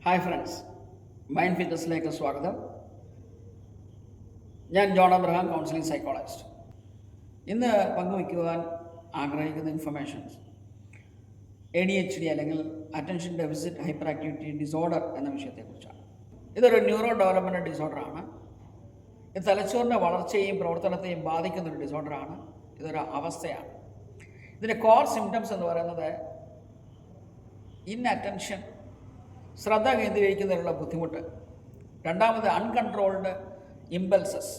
Hi friends, mind ഫിറ്റ്നസ്സിലേക്ക് സ്വാഗതം. ഞാൻ John Abraham, counselling psychologist. ഇന്ന് പങ്കുവയ്ക്കുവാൻ ആഗ്രഹിക്കുന്ന ഇൻഫർമേഷൻസ് ADHD അല്ലെങ്കിൽ attention deficit hyper activity disorder എന്ന വിഷയത്തെക്കുറിച്ചാണ്. ഇതൊരു ന്യൂറോ ഡെവലപ്മെൻറ്റ് ഡിസോർഡറാണ്. ഇത് തലച്ചോറിൻ്റെ വളർച്ചയെയും പ്രവർത്തനത്തെയും ബാധിക്കുന്നൊരു ഡിസോർഡറാണ്. ഇതൊരു അവസ്ഥയാണ്. ഇതിൻ്റെ കോർ സിംറ്റംസ് എന്ന് പറയുന്നത് ഇൻഅറ്റൻഷൻ, ശ്രദ്ധ കേന്ദ്രീകരിക്കുന്നതിനുള്ള ബുദ്ധിമുട്ട്. രണ്ടാമത് അൺകൺട്രോൾഡ് ഇമ്പൾസസ്,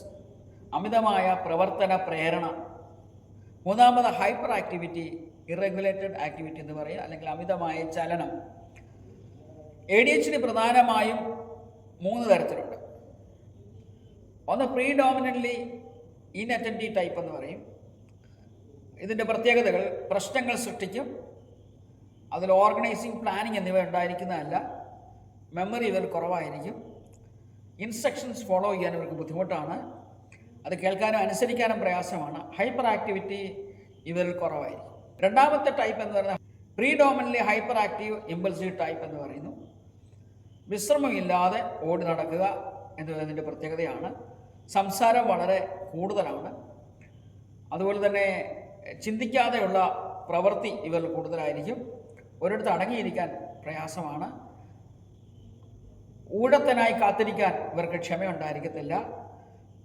അമിതമായ പ്രവർത്തന പ്രേരണ. മൂന്നാമത് ഹൈപ്പർ ആക്ടിവിറ്റി, ഇറഗുലേറ്റഡ് ആക്ടിവിറ്റി എന്ന് പറയുക, അല്ലെങ്കിൽ അമിതമായ ചലനം. ADHD പ്രധാനമായും 3 തരത്തിലുണ്ട്. ഒന്ന് പ്രീഡോമിനൻ്റ്ലി ഇൻഅറ്റൻറ്റീവ് ടൈപ്പ് എന്ന് പറയും. ഇതിൻ്റെ പ്രത്യേകതകൾ: പ്രശ്നങ്ങൾ സൃഷ്ടിക്കും, അതിൽ ഓർഗനൈസിങ്, പ്ലാനിങ് എന്നിവ ഉണ്ടായിരിക്കുന്നതല്ല, മെമ്മറി ഇവർ കുറവായിരിക്കും, ഇൻസ്ട്രക്ഷൻസ് ഫോളോ ചെയ്യാൻ ഇവർക്ക് ബുദ്ധിമുട്ടാണ്, അത് കേൾക്കാനും അനുസരിക്കാനും പ്രയാസമാണ്, ഹൈപ്പർ ആക്ടിവിറ്റി ഇവരിൽ കുറവായിരിക്കും. രണ്ടാമത്തെ ടൈപ്പ് എന്ന് പറയുന്നത് പ്രീഡോമിനൻ്റ്ലി ഹൈപ്പർ ആക്റ്റീവ് ഇമ്പൾസീവ് ടൈപ്പ് എന്ന് പറയുന്നു. വിശ്രമമില്ലാതെ ഓടി നടക്കുക എന്നതിൻ്റെ പ്രത്യേകതയാണ്. സംസാരം വളരെ കൂടുതലാണ്. അതുപോലെ തന്നെ ചിന്തിക്കാതെയുള്ള പ്രവൃത്തി ഇവരിൽ കൂടുതലായിരിക്കും. ഒരിടത്ത് അടങ്ങിയിരിക്കാൻ പ്രയാസമാണ്. ഊഴത്തിനായി കാത്തിരിക്കാൻ ഇവർക്ക് ക്ഷമയുണ്ടായിരിക്കത്തില്ല.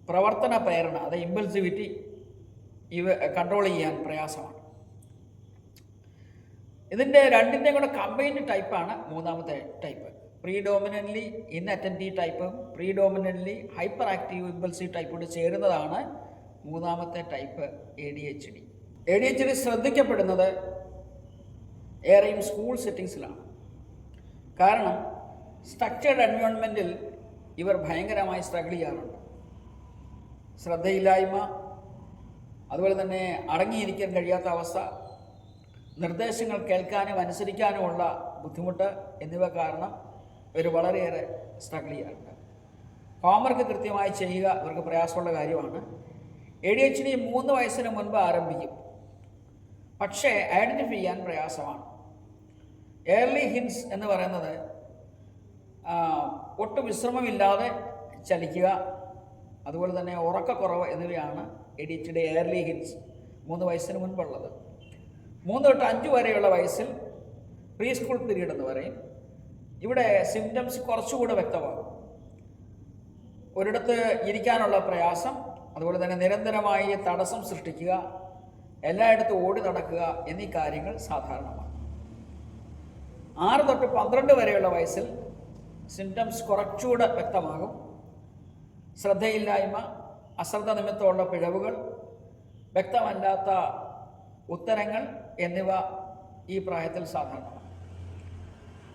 പ്രവർത്തന പ്രേരണ, അത് ഇമ്പൾസിവിറ്റി, ഇവ കൺട്രോൾ ചെയ്യാൻ പ്രയാസമാണ്. ഇതിൻ്റെ രണ്ടിൻ്റെയും കൂടെ കമ്പൈൻഡ് ടൈപ്പാണ് മൂന്നാമത്തെ ടൈപ്പ്. പ്രീഡോമിനൻ്റ്ലി ഇൻഅറ്റൻറ്റീവ് ടൈപ്പും പ്രീഡോമിനൻ്റ്ലി ഹൈപ്പർ ആക്റ്റീവ് ഇമ്പൾസീവ് ടൈപ്പോട് ചേരുന്നതാണ് മൂന്നാമത്തെ ടൈപ്പ് ADHD. ADHD ശ്രദ്ധിക്കപ്പെടുന്നത് ഏറെയും സ്കൂൾ സെറ്റിങ്സിലാണ്. കാരണം സ്ട്രക്ചേർഡ് എൻവയോൺമെൻറ്റിൽ ഇവർ ഭയങ്കരമായി സ്ട്രഗിൾ ചെയ്യാറുണ്ട്. ശ്രദ്ധയില്ലായ്മ, അതുപോലെ തന്നെ അടങ്ങിയിരിക്കാൻ കഴിയാത്ത അവസ്ഥ, നിർദ്ദേശങ്ങൾ കേൾക്കാനും അനുസരിക്കാനുമുള്ള ബുദ്ധിമുട്ട് എന്നിവ കാരണം ഇവർ വളരെയേറെ സ്ട്രഗിൾ ചെയ്യാറുണ്ട്. ഹോംവർക്ക് കൃത്യമായി ചെയ്യുക ഇവർക്ക് പ്രയാസമുള്ള കാര്യമാണ്. ADHD 3 വയസ്സിന് മുൻപ് ആരംഭിക്കും, പക്ഷേ ഐഡൻറ്റിഫൈ ചെയ്യാൻ പ്രയാസമാണ്. ഏർലി ഹിൻസ് എന്ന് പറയുന്നത് ഒട്ടും വിശ്രമമില്ലാതെ ചലിക്കുക, അതുപോലെ തന്നെ ഉറക്കക്കുറവ് എന്നിവയാണ് ADHD ഏർലി ഹിൻസ് 3 വയസ്സിന് മുൻപുള്ളത്. 3 തൊട്ട് 5 വരെയുള്ള വയസ്സിൽ പ്രീ സ്കൂൾ പീരീഡ് എന്ന് പറയും. ഇവിടെ സിംറ്റംസ് കുറച്ചുകൂടെ വ്യക്തമാകും. ഒരിടത്ത് ഇരിക്കാനുള്ള പ്രയാസം, അതുപോലെ തന്നെ നിരന്തരമായി തടസ്സം സൃഷ്ടിക്കുക, എല്ലായിടത്തും ഓടി നടക്കുക എന്നീ കാര്യങ്ങൾ സാധാരണമാണ്. 6 തൊട്ട് 12 വരെയുള്ള വയസ്സിൽ സിംറ്റംസ് കുറച്ചുകൂടെ വ്യക്തമാകും. ശ്രദ്ധയില്ലായ്മ, അശ്രദ്ധ നിമിത്തമുള്ള പിഴവുകൾ, വ്യക്തമല്ലാത്ത ഉത്തരങ്ങൾ എന്നിവ ഈ പ്രായത്തിൽ സാധാരണമാണ്.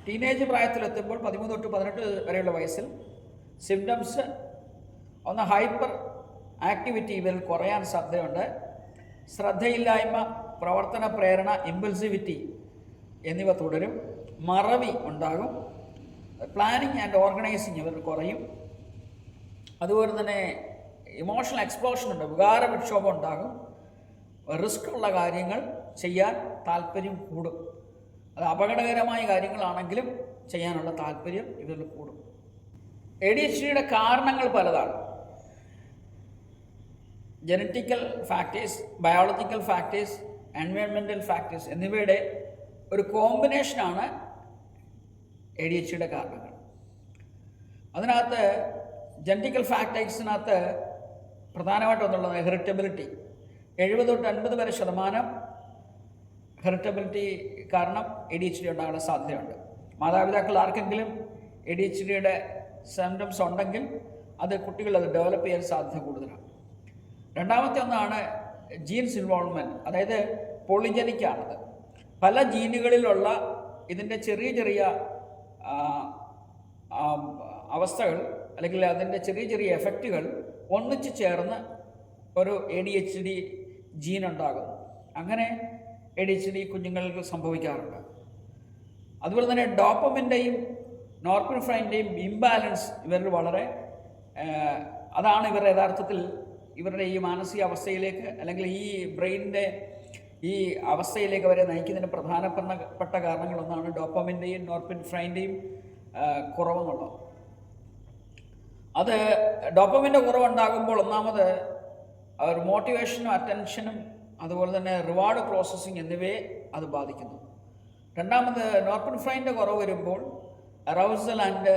ടീനേജ് പ്രായത്തിലെത്തുമ്പോൾ 13 തൊട്ട് 18 വരെയുള്ള വയസ്സിൽ സിംറ്റംസ് ഒന്ന് ഹൈപ്പർ ആക്ടിവിറ്റി ഇവരിൽ കുറയാൻ സാധ്യതയുണ്ട്. ശ്രദ്ധയില്ലായ്മ, പ്രവർത്തന പ്രേരണ, ഇമ്പൾസിവിറ്റി എന്നിവ തുടരും. മറവി ഉണ്ടാകും. പ്ലാനിങ് ആൻഡ് ഓർഗനൈസിങ് ഇവർ കുറയും. അതുപോലെ തന്നെ ഇമോഷണൽ എക്സ്പ്ലോഷൻ ഉണ്ട്, വികാര വിക്ഷോഭം ഉണ്ടാകും. റിസ്ക് ഉള്ള കാര്യങ്ങൾ ചെയ്യാൻ താല്പര്യം കൂടും. അത് അപകടകരമായ കാര്യങ്ങളാണെങ്കിലും ചെയ്യാനുള്ള താല്പര്യം ഇവരിൽ കൂടും. ADHDയുടെ കാരണങ്ങൾ പലതാണ്. Genetical factors, biological factors, environmental factors എന്നിവയുടെ ഒരു കോമ്പിനേഷനാണ് ADHDയുടെ കാരണങ്ങൾ. അതിനകത്ത് ജനറ്റിക്കൽ ഫാക്ടേഴ്സിനകത്ത് പ്രധാനമായിട്ടൊന്നുള്ളത് ഹെറിറ്റബിലിറ്റി. 70 തൊട്ട് 80 വരെ ശതമാനം ഹെറിറ്റബിലിറ്റി കാരണം ADHD ഉണ്ടാകാനുള്ള സാധ്യതയുണ്ട്. മാതാപിതാക്കൾ ആർക്കെങ്കിലും ADHDയുടെ സിംറ്റംസ് ഉണ്ടെങ്കിൽ അത് കുട്ടികൾ അത് ഡെവലപ്പ് ചെയ്യാൻ സാധ്യത കൂടുതലാണ്. രണ്ടാമത്തെ ഒന്നാണ് ജീൻസ് ഇൻവോൾവ്മെൻറ്റ്, അതായത് പോളിജനിക്കാണത്. പല ജീനുകളിലുള്ള ഇതിൻ്റെ ചെറിയ ചെറിയ അവസ്ഥകൾ അല്ലെങ്കിൽ അതിൻ്റെ ചെറിയ ചെറിയ എഫക്റ്റുകൾ ഒന്നിച്ച് ചേർന്ന് ഒരു ADHD ജീൻ ഉണ്ടാകുന്നു. അങ്ങനെ ADHD കുഞ്ഞുങ്ങൾക്ക് സംഭവിക്കാറുണ്ട്. അതുപോലെ തന്നെ ഡോപ്പമിൻ്റെയും നോർപിനെഫ്രൈൻ്റെയും ഇംബാലൻസ് ഇവരിൽ വളരെ അതാണ് ഇവർ യഥാർത്ഥത്തിൽ ഇവരുടെ ഈ മാനസിക അവസ്ഥയിലേക്ക് അല്ലെങ്കിൽ ഈ ബ്രെയിനിൻ്റെ ഈ അവസ്ഥയിലേക്ക് അവരെ നയിക്കുന്നതിന് പ്രധാനപ്പെട്ട കാരണങ്ങളൊന്നാണ് ഡോപ്പമിൻ്റെയും നോർപിനെഫ്രൈൻ്റെയും കുറവെന്നുള്ളത്. അത് ഡോപ്പമിൻ്റെ കുറവുണ്ടാകുമ്പോൾ ഒന്നാമത് ഒരു മോട്ടിവേഷനും അറ്റൻഷനും അതുപോലെ തന്നെ റിവാർഡ് പ്രോസസ്സിങ് എന്നിവയെ അത് ബാധിക്കുന്നു. രണ്ടാമത് നോർപെൻഫ്രൈൻ്റെ കുറവ് വരുമ്പോൾ അറൗസൽ ആൻഡ്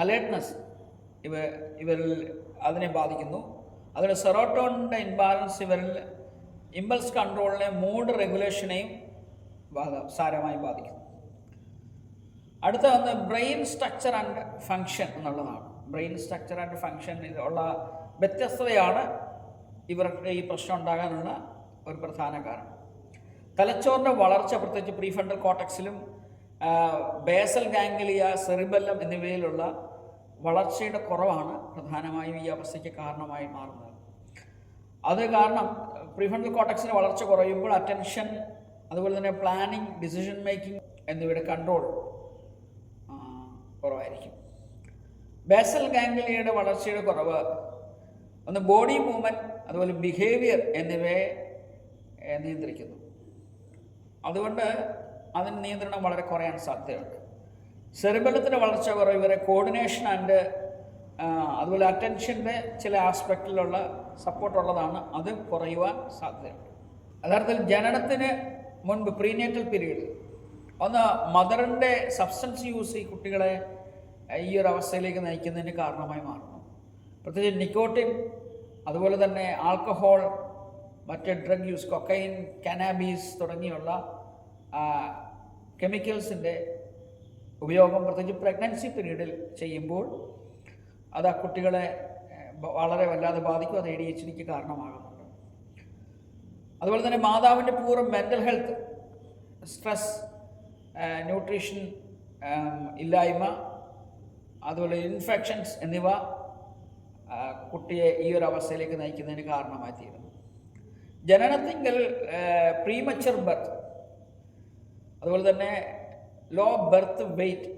അലേർട്ട്നെസ് ഇവരിൽ അതിനെ ബാധിക്കുന്നു. അതുപോലെ സെറോട്ടോണിൻ്റെ ഇൻബാലൻസ് ഇവരിൽ ഇമ്പൾസ് കൺട്രോളിനെ മൂഡ് റെഗുലേഷനെയും സാരമായി ബാധിക്കുന്നു. അടുത്ത വന്ന് ബ്രെയിൻ സ്ട്രക്ചർ ആൻഡ് ഫങ്ഷൻ എന്നുള്ളതാണ്. ബ്രെയിൻ സ്ട്രക്ചർ ആൻഡ് ഫങ്ഷൻ ഉള്ള വ്യത്യസ്തതയാണ് ഇവർക്ക് ഈ പ്രശ്നം ഉണ്ടാകാനുള്ള ഒരു പ്രധാന കാരണം. തലച്ചോറിൻ്റെ വളർച്ച, പ്രത്യേകിച്ച് പ്രീഫ്രണ്ടൽ കോർട്ടക്സിലും ബേസൽ ഗാംഗ്ലിയ, സെറിബെല്ലം എന്നിവയിലുള്ള വളർച്ചയുടെ കുറവാണ് പ്രധാനമായും ഈ അവസ്ഥയ്ക്ക് കാരണമായി മാറുന്നത്. അത് കാരണം പ്രീഫ്രണ്ടൽ കോർട്ടക്സിന് വളർച്ച കുറയുമ്പോൾ അറ്റൻഷൻ, അതുപോലെ തന്നെ പ്ലാനിങ്, ഡിസിഷൻ മേക്കിംഗ് എന്നിവയുടെ കൺട്രോൾ കുറവായിരിക്കും. ബേസൽ ഗാംഗ്ലിയയുടെ വളർച്ചയുടെ കുറവ് ഒന്ന് ബോഡി മൂവ്മെൻറ്റ്, അതുപോലെ ബിഹേവിയർ എന്നിവയെ നിയന്ത്രിക്കുന്നു. അതുകൊണ്ട് അതിന് നിയന്ത്രണം വളരെ കുറയാൻ സാധ്യതയുണ്ട്. സെറിബെല്ലത്തിൻ്റെ വളർച്ച കുറവ് ഇവരെ കോർഡിനേഷൻ ആൻഡ് അതുപോലെ അറ്റൻഷൻ്റെ ചില ആസ്പെക്റ്റിലുള്ള സപ്പോർട്ടുള്ളതാണ്, അത് കുറയുവാൻ സാധ്യതയുണ്ട്. യഥാർത്ഥത്തിൽ ജനനത്തിന് മുൻപ് പ്രീനേറ്റൽ പീരീഡ് ഒന്ന് മദറിൻ്റെ സബ്സ്റ്റൻസ് യൂസ് ഈ കുട്ടികളെ ഈ ഒരു അവസ്ഥയിലേക്ക് നയിക്കുന്നതിന് കാരണമായി മാറുന്നു. പ്രത്യേകിച്ച് നിക്കോട്ടിൻ, അതുപോലെ തന്നെ ആൽക്കഹോൾ, മറ്റ് ഡ്രഗ് യൂസ്, കൊക്കൈൻ, കാനാബീസ് തുടങ്ങിയുള്ള കെമിക്കൽസിൻ്റെ ഉപയോഗം പ്രത്യേകിച്ച് പ്രഗ്നൻസി പീരീഡിൽ ചെയ്യുമ്പോൾ അത് ആ കുട്ടികളെ വളരെ വല്ലാതെ ബാധിക്കും. അത് ADHDക്ക് കാരണമാകുന്നുണ്ട്. അതുപോലെ തന്നെ മാതാവിൻ്റെ പൂർവ്വം മെൻ്റൽ ഹെൽത്ത്, സ്ട്രെസ്, ന്യൂട്രീഷൻ ഇല്ലായ്മ, അതുപോലെ ഇൻഫെക്ഷൻസ് എന്നിവ കുട്ടിയെ ഈ ഒരു അവസ്ഥയിലേക്ക് നയിക്കുന്നതിന് കാരണമായി തീരുന്നു. ജനനത്തിങ്കൽ പ്രീമച്ചർ ബർത്ത്, അതുപോലെ തന്നെ ലോ ബർത്ത് വെയ്റ്റ്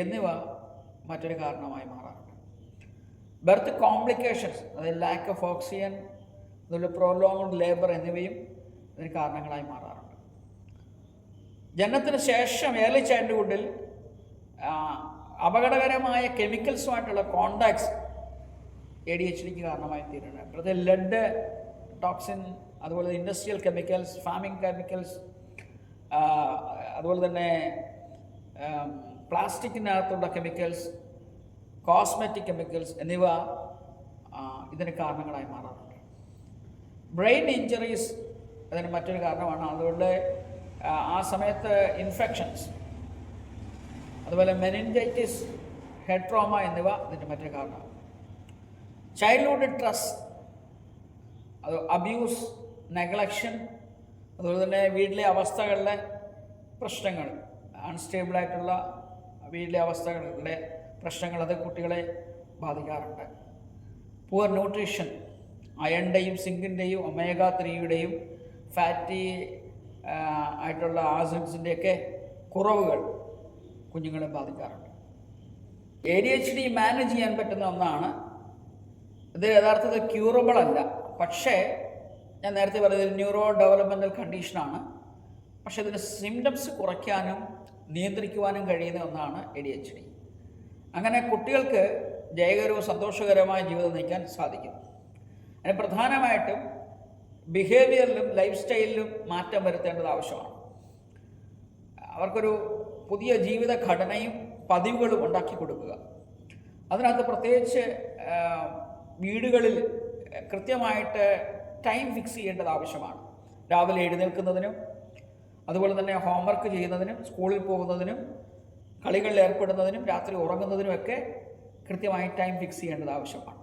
എന്നിവ മറ്റൊരു കാരണമായി മാറാറുണ്ട്. ബർത്ത് കോംപ്ലിക്കേഷൻസ്, അതായത് ലാക്ക് ഓഫ് ഓക്സിജൻ, അതുപോലെ പ്രോലോങ്ഡ് ലേബർ എന്നിവയും ഇതിന് കാരണങ്ങളായി മാറാറുണ്ട്. ജനനത്തിന് ശേഷം ഏർലി ചൈൽഡ്ഹുഡിൽ അപകടകരമായ കെമിക്കൽസുമായിട്ടുള്ള കോണ്ടാക്ട്സ് ADHDക്ക് കാരണമായി തീരുന്നുണ്ട്. പ്രത്യേകിച്ച് ലെഡ്, ടോക്സിൻ, അതുപോലെ ഇൻഡസ്ട്രിയൽ കെമിക്കൽസ്, ഫാമിംഗ് കെമിക്കൽസ്, അതുപോലെ തന്നെ പ്ലാസ്റ്റിക്കിനകത്തുള്ള കെമിക്കൽസ്, കോസ്മെറ്റിക് കെമിക്കൽസ് എന്നിവ ഇതിന് കാരണങ്ങളായി മാറാറുണ്ട്. ബ്രെയിൻ ഇഞ്ചറീസ് അതിന് മറ്റൊരു കാരണമാണ്. അതുകൊണ്ട് ആ സമയത്ത് ഇൻഫെക്ഷൻസ്, അതുപോലെ മെനിഞ്ചൈറ്റിസ്, ഹെഡ് ട്രോമ എന്നിവ ഇതിൻ്റെ മറ്റൊരു കാരണമാണ്. ചൈൽഡ്ഹുഡ് സ്ട്രെസ്, അത് അബ്യൂസ്, നെഗ്ലക്ഷൻ, അതുപോലെ തന്നെ വീട്ടിലെ അവസ്ഥകളിലെ പ്രശ്നങ്ങൾ, അൺസ്റ്റേബിളായിട്ടുള്ള വീട്ടിലെ അവസ്ഥകളുടെ പ്രശ്നങ്ങൾ അത് കുട്ടികളെ ബാധിക്കാറുണ്ട്. പുവർ ന്യൂട്രീഷൻ, അയണിൻ്റെയും സിങ്കിൻ്റെയും ഒമേഗ 3യുടെയും ഫാറ്റി ആയിട്ടുള്ള ആസിഡ്സിൻ്റെയൊക്കെ കുറവുകൾ കുഞ്ഞുങ്ങളെ ബാധിക്കാറുണ്ട്. ADHD മാനേജ് ചെയ്യാൻ പറ്റുന്ന ഒന്നാണ്. ഇത് യഥാർത്ഥത്തിൽ ക്യൂറബിൾ അല്ല, പക്ഷേ ഞാൻ നേരത്തെ പറഞ്ഞത് ന്യൂറോ ഡെവലപ്മെൻ്റൽ കണ്ടീഷനാണ്. പക്ഷേ ഇതിൻ്റെ സിംറ്റംസ് കുറയ്ക്കാനും നിയന്ത്രിക്കുവാനും കഴിയുന്ന ഒന്നാണ് ADHD. അങ്ങനെ കുട്ടികൾക്ക് ജയകരവും സന്തോഷകരമായ ജീവിതം നയിക്കാൻ സാധിക്കും. അതിന് പ്രധാനമായിട്ടും ബിഹേവിയറിലും ലൈഫ് സ്റ്റൈലിലും മാറ്റം വരുത്തേണ്ടത് ആവശ്യമാണ്. അവർക്കൊരു പുതിയ ജീവിത ഘടനയും പതിവുകളും ഉണ്ടാക്കി കൊടുക്കുക. അതിനകത്ത് പ്രത്യേകിച്ച് വീടുകളിൽ കൃത്യമായിട്ട് ടൈം ഫിക്സ് ചെയ്യേണ്ടത് ആവശ്യമാണ്. രാവിലെ എഴുന്നേൽക്കുന്നതിനും, അതുപോലെ തന്നെ ഹോംവർക്ക് ചെയ്യുന്നതിനും, സ്കൂളിൽ പോകുന്നതിനും, കളികളിൽ ഏർപ്പെടുന്നതിനും, രാത്രി ഉറങ്ങുന്നതിനുമൊക്കെ കൃത്യമായി ടൈം ഫിക്സ് ചെയ്യേണ്ടത് ആവശ്യമാണ്.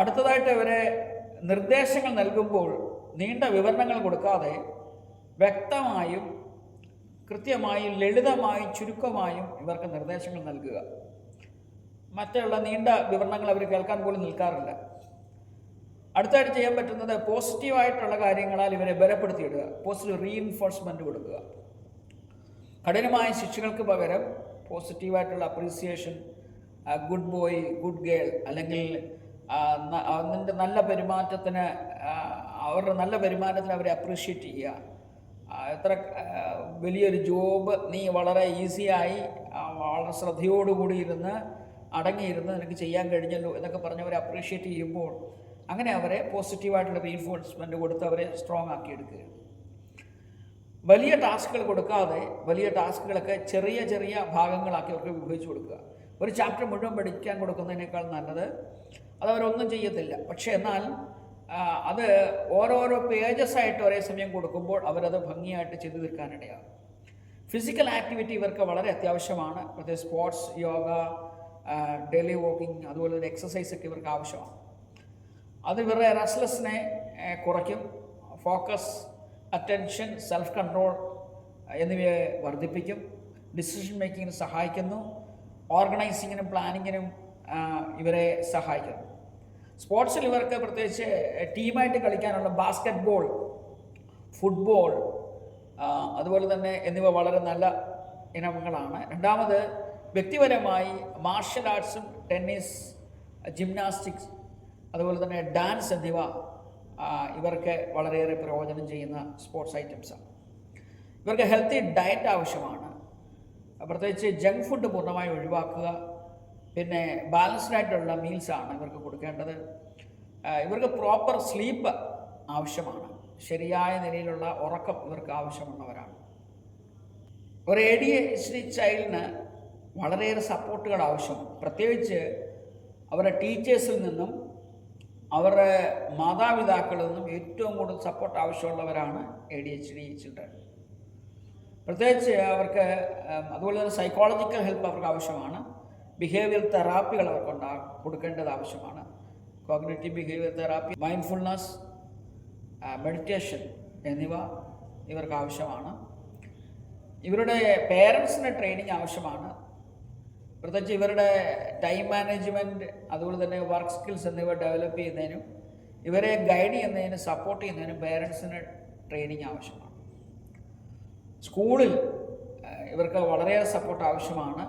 അടുത്തതായിട്ട് ഇവരെ നിർദ്ദേശങ്ങൾ നൽകുമ്പോൾ നീണ്ട വിവരണങ്ങൾ കൊടുക്കാതെ വ്യക്തമായും കൃത്യമായും ലളിതമായും ചുരുക്കമായും ഇവർക്ക് നിർദ്ദേശങ്ങൾ നൽകുക. മറ്റുള്ള നീണ്ട വിവരണങ്ങൾ അവർ കേൾക്കാൻ പോലും നിൽക്കാറില്ല. അടുത്തായിട്ട് ചെയ്യാൻ പറ്റുന്നത് പോസിറ്റീവായിട്ടുള്ള കാര്യങ്ങളാൽ ഇവരെ ബലപ്പെടുത്തിയിടുക, പോസിറ്റീവ് റീഇൻഫോഴ്സ്മെൻറ്റ് കൊടുക്കുക. കഠിനമായ ശിക്ഷകൾക്ക് പകരം പോസിറ്റീവായിട്ടുള്ള appreciation, good boy, good girl, അല്ലെങ്കിൽ അതിൻ്റെ നല്ല പെരുമാറ്റത്തിന് അവരുടെ നല്ല പെരുമാറ്റത്തിന് അവരെ അപ്രീഷിയേറ്റ് ചെയ്യുക. എത്ര വലിയൊരു ജോബ് നീ വളരെ ഈസിയായി വളരെ ശ്രദ്ധയോടുകൂടി ഇരുന്ന് അടങ്ങിയിരുന്ന് നിനക്ക് ചെയ്യാൻ കഴിഞ്ഞല്ലോ എന്നൊക്കെ പറഞ്ഞ് അവരെ അപ്രീഷിയേറ്റ് ചെയ്യുമ്പോൾ അങ്ങനെ അവരെ പോസിറ്റീവായിട്ടുള്ള റീഇൻഫോഴ്സ്മെൻറ്റ് കൊടുത്ത് അവരെ സ്ട്രോങ് ആക്കി എടുക്കുകയാണ്. വലിയ ടാസ്കുകൾ കൊടുക്കാതെ വലിയ ടാസ്കുകളൊക്കെ ചെറിയ ചെറിയ ഭാഗങ്ങളാക്കി അവർക്ക് വിഭജിച്ച് കൊടുക്കുക. ഒരു ചാപ്റ്റർ മുഴുവൻ പഠിക്കാൻ കൊടുക്കുന്നതിനേക്കാൾ നല്ലത് അതവരൊന്നും ചെയ്യത്തില്ല. പക്ഷേ എന്നാൽ അത് ഓരോരോ പേജസ് ആയിട്ട് ഒരേ സമയം കൊടുക്കുമ്പോൾ അവരത് ഭംഗിയായിട്ട് ചെയ്തു തീർക്കാനിടയാകും. ഫിസിക്കൽ ആക്ടിവിറ്റി ഇവർക്ക് വളരെ അത്യാവശ്യമാണ്. പ്രത്യേകിച്ച് സ്പോർട്സ്, യോഗ, ഡെയിലി വാക്കിംഗ്, അതുപോലെ തന്നെ എക്സസൈസൊക്കെ ഇവർക്ക് ആവശ്യമാണ്. അത് ഇവരുടെ റെസ്റ്റ്ലെസ്സിനെ കുറയ്ക്കും. ഫോക്കസ്, അറ്റൻഷൻ, സെൽഫ് കൺട്രോൾ എന്നിവയെ വർദ്ധിപ്പിക്കും. ഡിസിഷൻ മേക്കിങ്ങിന് സഹായിക്കുന്നു. ഓർഗനൈസിങ്ങിനും പ്ലാനിങ്ങിനും ഇവരെ സഹായിക്കുന്നു. സ്പോർട്സിൽ ഇവർക്ക് പ്രത്യേകിച്ച് ടീമായിട്ട് കളിക്കാനുള്ള ബാസ്കറ്റ് ബോൾ, ഫുട്ബോൾ, അതുപോലെ തന്നെ എന്നിവ വളരെ നല്ല ഇനങ്ങളാണ്. രണ്ടാമത് വ്യക്തിപരമായി മാർഷൽ ആർട്സും ടെന്നീസ്, ജിംനാസ്റ്റിക്സ്, അതുപോലെ തന്നെ ഡാൻസ് എന്നിവ ഇവർക്ക് വളരെയേറെ പ്രയോജനം ചെയ്യുന്ന സ്പോർട്സ് ഐറ്റംസാണ്. ഇവർക്ക് ഹെൽത്തി ഡയറ്റ് ആവശ്യമാണ്. പ്രത്യേകിച്ച് ജങ്ക് ഫുഡ് പൂർണ്ണമായി ഒഴിവാക്കുക. പിന്നെ ബാലൻസ്ഡ് ആയിട്ടുള്ള മീൽസാണ് ഇവർക്ക് കൊടുക്കേണ്ടത്. ഇവർക്ക് പ്രോപ്പർ സ്ലീപ്പ് ആവശ്യമാണ്. ശരിയായ നിലയിലുള്ള ഉറക്കം ഇവർക്ക് ആവശ്യമുള്ളവരാണ്. ഒരു ADHD ചൈൽഡിന് വളരെയേറെ സപ്പോർട്ടുകൾ ആവശ്യമാണ്. പ്രത്യേകിച്ച് അവരുടെ ടീച്ചേഴ്സിൽ നിന്നും അവരുടെ മാതാപിതാക്കളിൽ നിന്നും ഏറ്റവും കൂടുതൽ സപ്പോർട്ട് ആവശ്യമുള്ളവരാണ് ADHD ചിൽഡ്രൻ. പ്രത്യേകിച്ച് അവർക്ക് അതുപോലെ തന്നെ സൈക്കോളജിക്കൽ ഹെൽപ്പ് അവർക്ക് ആവശ്യമാണ്. ബിഹേവിയർ തെറാപ്പികൾ അവർക്ക് കൊടുക്കേണ്ടത് ആവശ്യമാണ്. Cognitive behaviour therapy, mindfulness, meditation എന്നിവ ഇവർക്ക് ആവശ്യമാണ്. ഇവരുടെ പേരൻസിന് ട്രെയിനിങ് ആവശ്യമാണ്. പ്രത്യേകിച്ച് ഇവരുടെ ടൈം മാനേജ്മെൻറ്റ്, അതുപോലെ തന്നെ വർക്ക് സ്കിൽസ് എന്നിവ ഡെവലപ്പ് ചെയ്യുന്നതിനും ഇവരെ ഗൈഡ് ചെയ്യുന്നതിനും സപ്പോർട്ട് ചെയ്യുന്നതിനും പേരൻസിന് ട്രെയിനിങ് ആവശ്യമാണ്. സ്കൂളിൽ ഇവർക്ക് വളരെയേറെ സപ്പോർട്ട് ആവശ്യമാണ്.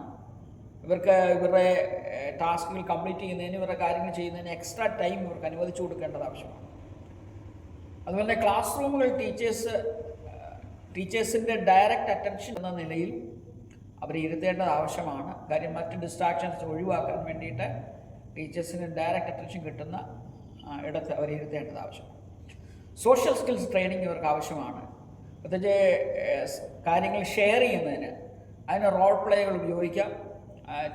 ഇവർക്ക് ഇവരുടെ ടാസ്കുകൾ കംപ്ലീറ്റ് ചെയ്യുന്നതിന്, ഇവരുടെ കാര്യങ്ങൾ ചെയ്യുന്നതിന് എക്സ്ട്രാ ടൈം ഇവർക്ക് അനുവദിച്ചു കൊടുക്കേണ്ടത് ആവശ്യമാണ്. അതുപോലെ തന്നെ ക്ലാസ് റൂമുകൾ ടീച്ചേഴ്സിൻ്റെ ഡയറക്റ്റ് അറ്റൻഷൻ എന്ന നിലയിൽ അവരെ ഇരുത്തേണ്ടത് ആവശ്യമാണ്. കാര്യം മറ്റ് ഡിസ്ട്രാക്ഷൻസ് ഒഴിവാക്കാൻ വേണ്ടിയിട്ട് ടീച്ചേഴ്സിന് ഡയറക്റ്റ് അറ്റൻഷൻ കിട്ടുന്ന ഇടത്ത് അവരെ ഇരുത്തേണ്ടത് ആവശ്യമാണ്. സോഷ്യൽ സ്കിൽസ് ട്രെയിനിങ് ഇവർക്ക് ആവശ്യമാണ്. പ്രത്യേകിച്ച് കാര്യങ്ങൾ ഷെയർ ചെയ്യുന്നതിന് അതിന് റോൾ പ്ലേകൾ ഉപയോഗിക്കാം.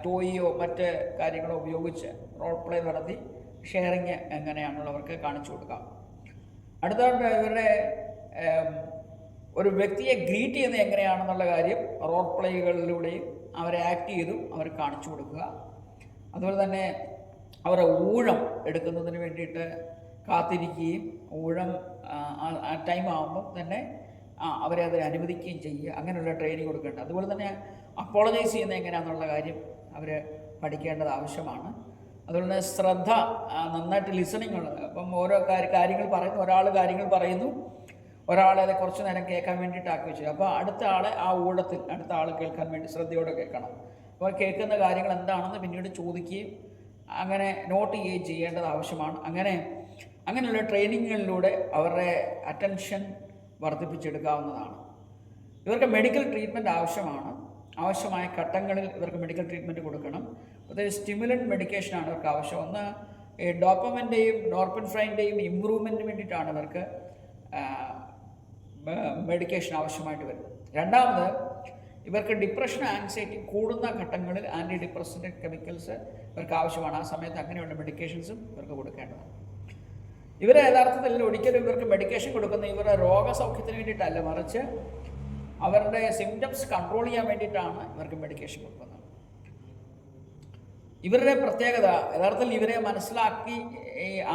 ടോയിയോ മറ്റ് കാര്യങ്ങളോ ഉപയോഗിച്ച് റോൾ പ്ലേ നടത്തി ഷെയറിങ് എങ്ങനെയാണെന്നുള്ളവർക്ക് കാണിച്ചു കൊടുക്കാം. അടുത്തതായിട്ട് ഇവരുടെ ഒരു വ്യക്തിയെ ഗ്രീറ്റ് ചെയ്യുന്നത് എങ്ങനെയാണെന്നുള്ള കാര്യം റോൾ പ്ലേകളിലൂടെയും അവരെ ആക്ട് ചെയ്തും അവർ കാണിച്ചു കൊടുക്കുക. അതുപോലെ തന്നെ അവരുടെ ഊഴം എടുക്കുന്നതിന് വേണ്ടിയിട്ട് കാത്തിരിക്കുകയും ഊഴം ആ ടൈം ആകുമ്പം തന്നെ അവരെ അതിന് അനുവദിക്കുകയും ചെയ്യുക. അങ്ങനെയുള്ള ട്രെയിനിങ് കൊടുക്കേണ്ടത്. അതുപോലെ തന്നെ അപ്പോളജൈസ് ചെയ്യുന്നത് എങ്ങനെയാണെന്നുള്ള കാര്യം അവർ പഠിക്കേണ്ടത് ആവശ്യമാണ്. അതുപോലെ തന്നെ ശ്രദ്ധ, നന്നായിട്ട് ലിസണിങ് ഉള്ളത്. അപ്പം ഓരോ കാര്യങ്ങൾ പറയുന്നു, ഒരാൾ കാര്യങ്ങൾ പറയുന്നു, ഒരാളെ അത് കുറച്ച് നേരം കേൾക്കാൻ വേണ്ടിയിട്ട് ആക്കി വെച്ചു. അപ്പോൾ അടുത്ത ആളെ ആ ഊഴത്തിൽ അടുത്ത ആൾ കേൾക്കാൻ വേണ്ടി ശ്രദ്ധയോടെ കേൾക്കണം. അപ്പോൾ കേൾക്കുന്ന കാര്യങ്ങൾ എന്താണെന്ന് പിന്നീട് ചോദിക്കുകയും അങ്ങനെ നോട്ട് ചെയ്യുകയും ചെയ്യേണ്ടത് ആവശ്യമാണ്. അങ്ങനെയുള്ള ട്രെയിനിങ്ങുകളിലൂടെ അവരുടെ അറ്റൻഷൻ വർദ്ധിപ്പിച്ചെടുക്കാവുന്നതാണ്. ഇവർക്ക് മെഡിക്കൽ ട്രീറ്റ്മെൻറ്റ് ആവശ്യമാണ്. ആവശ്യമായ ഘട്ടങ്ങളിൽ ഇവർക്ക് മെഡിക്കൽ ട്രീറ്റ്മെൻറ്റ് കൊടുക്കണം. പ്രത്യേകിച്ച് സ്റ്റിമുലൻ്റ് മെഡിക്കേഷനാണ് ഇവർക്ക് ആവശ്യം. ഒന്ന് ഈ ഡോപ്പമിൻ്റെയും നോർപെൻഫ്രൈൻ്റെയും ഇമ്പ്രൂവ്മെൻറ്റിന് വേണ്ടിയിട്ടാണ് ഇവർക്ക് മെഡിക്കേഷൻ ആവശ്യമായിട്ട് വരുന്നത്. രണ്ടാമത് ഇവർക്ക് ഡിപ്രഷൻ, ആൻസൈറ്റി കൂടുന്ന ഘട്ടങ്ങളിൽ ആൻറ്റി ഡിപ്രസൻ്റ് കെമിക്കൽസ് ഇവർക്ക് ആവശ്യമാണ്. ആ സമയത്ത് അങ്ങനെയുള്ള മെഡിക്കേഷൻസും ഇവർക്ക് കൊടുക്കേണ്ടതാണ്. ഇവരെ യഥാർത്ഥത്തിൽ ഒരിക്കലും ഇവർക്ക് മെഡിക്കേഷൻ കൊടുക്കുന്ന ഇവരുടെ രോഗസൗഖ്യത്തിന് വേണ്ടിയിട്ടല്ല, മറിച്ച് അവരുടെ സിംറ്റംസ് കൺട്രോൾ ചെയ്യാൻ വേണ്ടിയിട്ടാണ് ഇവർക്ക് മെഡിക്കേഷൻ കൊടുക്കുന്നത്. ഇവരുടെ പ്രത്യേകത യഥാർത്ഥത്തിൽ ഇവരെ മനസ്സിലാക്കി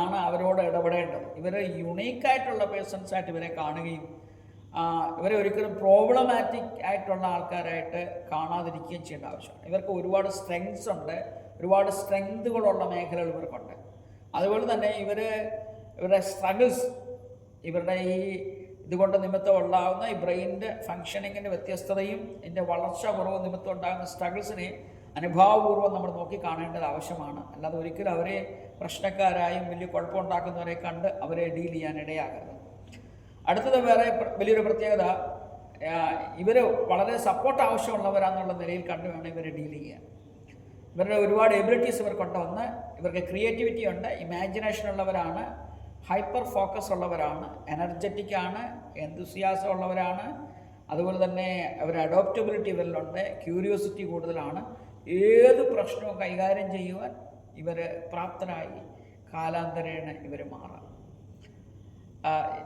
ആണ് അവരോട് ഇടപെടേണ്ടത്. ഇവരെ യുണീക്കായിട്ടുള്ള പേഴ്സൺസായിട്ട് ഇവരെ കാണുകയും ഇവരെ ഒരിക്കലും പ്രോബ്ലമാറ്റിക് ആയിട്ടുള്ള ആൾക്കാരായിട്ട് കാണാതിരിക്കുകയും ചെയ്യേണ്ട ആവശ്യമാണ്. ഇവർക്ക് ഒരുപാട് സ്ട്രെങ്ത്സ് ഉണ്ട്, ഒരുപാട് സ്ട്രെങ്തുകളുള്ള മേഖലകൾ ഇവർക്കുണ്ട്. അതുപോലെ തന്നെ ഇവരുടെ സ്ട്രഗിൾസ്, ഇവരുടെ ഈ ഇതുകൊണ്ട് നിമിത്തം ഉണ്ടാകുന്ന ഈ ബ്രെയിനിൻ്റെ ഫങ്ഷനിങ്ങിൻ്റെ വ്യത്യസ്തതയും ഇതിൻ്റെ വളർച്ച കുറവ് നിമിത്തം ഉണ്ടാകുന്ന സ്ട്രഗിൾസിനെ അനുഭാവപൂർവ്വം നമ്മൾ നോക്കി കാണേണ്ടത് ആവശ്യമാണ്. അല്ലാതെ ഒരിക്കലും അവരെ പ്രശ്നക്കാരായും വലിയ കുഴപ്പമുണ്ടാക്കുന്നവരെ കണ്ട് അവരെ ഡീൽ ചെയ്യാൻ ഇടയാകരുത്. അടുത്തത് വേറെ വലിയൊരു പ്രത്യേകത, ഇവർ വളരെ സപ്പോർട്ട് ആവശ്യമുള്ളവരാന്നുള്ള നിലയിൽ കണ്ടു വേണം ഇവരെ ഡീൽ ചെയ്യാൻ. ഇവരുടെ ഒരുപാട് എബിലിറ്റീസ് ഇവർക്കുണ്ട്. ഒന്ന്, ഇവർക്ക് ക്രിയേറ്റിവിറ്റി ഉണ്ട്, ഇമാജിനേഷൻ ഉള്ളവരാണ്, ഹൈപ്പർ ഫോക്കസ് ഉള്ളവരാണ്, എനർജറ്റിക് ആണ്, എന്തൂസിയാസം ഉള്ളവരാണ്. അതുപോലെ തന്നെ അവർ അഡോപ്റ്റബിലിറ്റി ഇവരിലുണ്ട്, ക്യൂരിയോസിറ്റി കൂടുതലാണ്. ഏത് പ്രശ്നവും കൈകാര്യം ചെയ്യുവാൻ ഇവർ പ്രാപ്തരായി കാലാന്തരേണ ഇവർ മാറാം.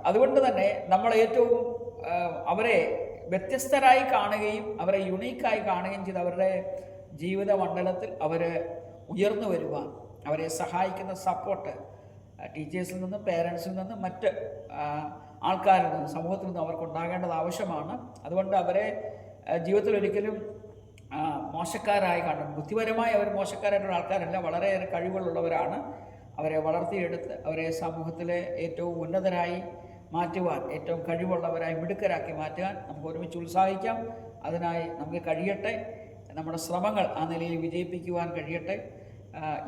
അതുകൊണ്ട് തന്നെ നമ്മൾ ഏറ്റവും അവരെ വ്യത്യസ്തരായി കാണുകയും അവരെ യുണീക്കായി കാണുകയും ചെയ്ത് അവരുടെ ജീവിത മണ്ഡലത്തിൽ അവർ ഉയർന്നു വരുവാൻ അവരെ സഹായിക്കുന്ന സപ്പോർട്ട് ടീച്ചേഴ്സിൽ നിന്നും പേരൻസിൽ നിന്നും മറ്റ് ആൾക്കാരിൽ നിന്നും സമൂഹത്തിൽ നിന്നും അവർക്ക് ഉണ്ടാകേണ്ടത് ആവശ്യമാണ്. അതുകൊണ്ട് അവരെ ജീവിതത്തിൽ ഒരിക്കലും മോശക്കാരായി കാണും. ബുദ്ധിപരമായി അവർ മോശക്കാരായിട്ടുള്ള ആൾക്കാരല്ല, വളരെയേറെ കഴിവുകളുള്ളവരാണ്. അവരെ വളർത്തിയെടുത്ത് അവരെ സമൂഹത്തിലെ ഏറ്റവും ഉന്നതരായി മാറ്റുവാൻ, ഏറ്റവും കഴിവുള്ളവരായി മിടുക്കരാക്കി മാറ്റുവാൻ നമുക്ക് ഒരുമിച്ച് ഉത്സാഹിക്കാം. അതിനായി നമുക്ക് കഴിയട്ടെ. നമ്മുടെ ശ്രമങ്ങൾ ആ നിലയിൽ വിജയിപ്പിക്കുവാൻ കഴിയട്ടെ.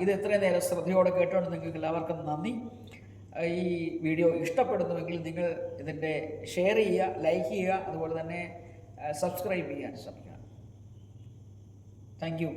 ഇത് എത്രയും നേരം ശ്രദ്ധയോടെ കേട്ടുകൊണ്ട് നിങ്ങൾക്ക് എല്ലാവർക്കും നന്ദി. ഈ വീഡിയോ ഇഷ്ടപ്പെടുന്നുവെങ്കിൽ നിങ്ങൾ ഇതിൻ്റെ ഷെയർ ചെയ്യുക, ലൈക്ക് ചെയ്യുക, അതുപോലെ തന്നെ സബ്സ്ക്രൈബ് ചെയ്യാൻ ശ്രമിക്കുക. Thank you.